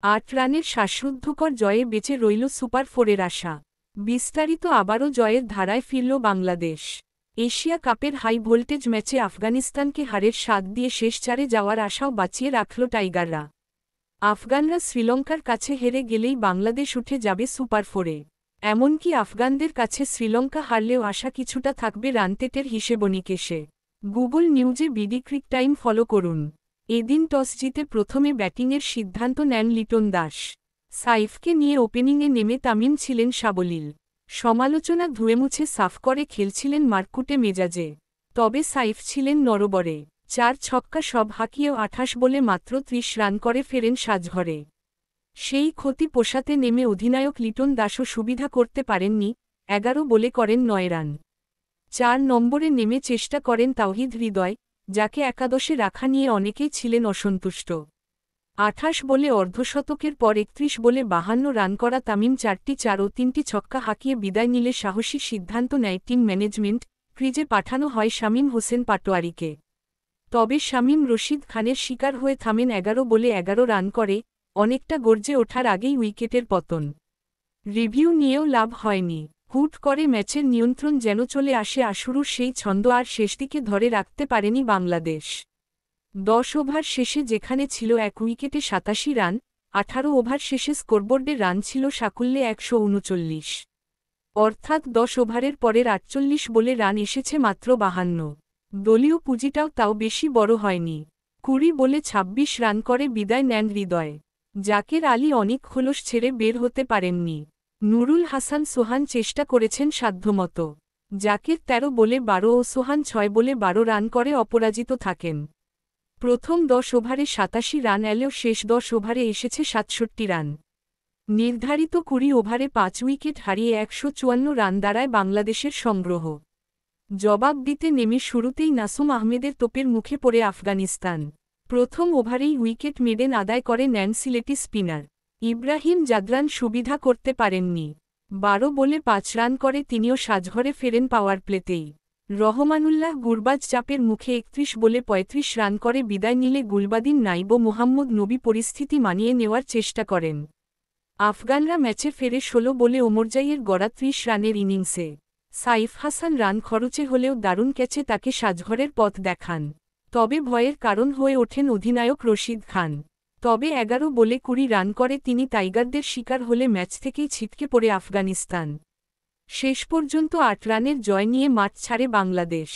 8 রানের শ্বাসরুদ্ধকর জয়ে বেঁচে রইল সুপার ফোরের আশা। বিস্তারিত আবারও জয়ের ধারায় ফিরল বাংলাদেশ। এশিয়া কাপের হাই ভোল্টেজ ম্যাচে আফগানিস্তানকে হারের স্বাদ দিয়ে শেষ চারে যাওয়ার আশাও বাঁচিয়ে রাখল টাইগাররা। আফগানরা শ্রীলঙ্কার কাছে হেরে গেলেই বাংলাদেশ উঠে যাবে সুপার ফোরে। এমনকি আফগানদের কাছে শ্রীলঙ্কা হারলেও আশা কিছুটা থাকবে রানটেটের হিসেবনিকেশে। গুগল নিউজে বিডি ক্রিক টাইম ফলো করুন। এদিন টস জিতে প্রথমে ব্যাটিংয়ের সিদ্ধান্ত নেন লিটন দাস। সাইফকে নিয়ে ওপেনিংয়ে নেমে তামিম ছিলেন সাবলীল। সমালোচনা ধুয়েমুছে সাফ করে খেলছিলেন মারকুটে মেজাজে। তবে সাইফ ছিলেন নরবরে। 4 ছক্কা সব হাঁকিয়েও 28 বলে মাত্র 30 রান করে ফেরেন সাজঘরে। সেই ক্ষতি পোষাতে নেমে অধিনায়ক লিটন দাসও সুবিধা করতে পারেননি, 11 বলে করেন 9 রান। 4 নম্বরে নেমে চেষ্টা করেন তাওহিদ হৃদয়, যাকে একাদশে রাখা নিয়ে অনেকেই ছিলেন অসন্তুষ্ট। 28 বলে অর্ধশতকের পর 31 বলে 52 রান করা তামিম 4টি 4 ও 3টি ছক্কা হাঁকিয়ে বিদায় নিলে সাহসী সিদ্ধান্ত নেয় টিম ম্যানেজমেন্ট। ক্রিজে পাঠানো হয় শামীম হোসেন পাটোয়ারিকে। তবে শামীম রশিদ খানের শিকার হয়ে থামেন 11 বলে 11 রান করে, অনেকটা গর্জে ওঠার আগেই উইকেটের পতন। রিভিউ নিয়েও লাভ হয়নি। হুট করে ম্যাচের নিয়ন্ত্রণ যেন চলে আসে শুরুর সেই ছন্দ আর শেষদিকে ধরে রাখতে পারেনি বাংলাদেশ। 10 ওভার শেষে যেখানে ছিল 1 উইকেটে 87 রান, 18 ওভার শেষে স্কোরবোর্ডে রান ছিল সাকুল্যে 139। অর্থাৎ 10 ওভারের পরের 48 বলে রান এসেছে মাত্র 52। দলীয় পুঁজিটাও তাও বেশি বড় হয়নি। 20 বলে 26 রান করে বিদায় নেন হৃদয়। জাকের আলী অনেক খোলস ছেড়ে বের হতে পারেননি। নুরুল হাসান সোহান চেষ্টা করেছেন সাধ্যমতো। জাকের 13 বলে 12 ও সোহান 6 বলে 12 রান করে অপরাজিত থাকেন। প্রথম 10 ওভারে 87 রান এলেও শেষ 10 ওভারে এসেছে 67 রান। নির্ধারিত 20 ওভারে 5 উইকেট হারিয়ে 154 রান দাঁড়ায় বাংলাদেশের সংগ্রহ। জবাব দিতে নেমে শুরুতেই নাসুম আহমেদের তোপের মুখে পড়ে আফগানিস্তান। প্রথম ওভারেই উইকেট মেডেন আদায় করে নেন সিলেটি স্পিনার ইব্রাহিম জাদরান, সুবিধা করতে পারেননি। 12 বলে 5 রান করে তিনিও সাজঘরে ফেরেন পাওয়ার প্লেতেই। রহমানুল্লাহ গুরবাজ চাপের মুখে 31 বলে 35 রান করে বিদায় নিলে গুলবাদিন নাইব মোহাম্মদ নবী পরিস্থিতি মানিয়ে নেওয়ার চেষ্টা করেন। আফগানরা ম্যাচে ফেরে 16 বলে ওমরজাইয়ের গড়া 30 রানের ইনিংসে। সাইফ হাসান রান খরচে হলেও দারুণ ক্যাচে তাকে সাজঘরের পথ দেখান। তবে ভয়ের কারণ হয়ে ওঠেন অধিনায়ক রশিদ খান। তবে 11 বলে 20 রান করে তিনি টাইগারদের শিকার হলে ম্যাচ থেকেই ছিটকে পড়ে আফগানিস্তান। শেষ পর্যন্ত 8 রানের জয় নিয়ে মাঠ ছাড়ে বাংলাদেশ।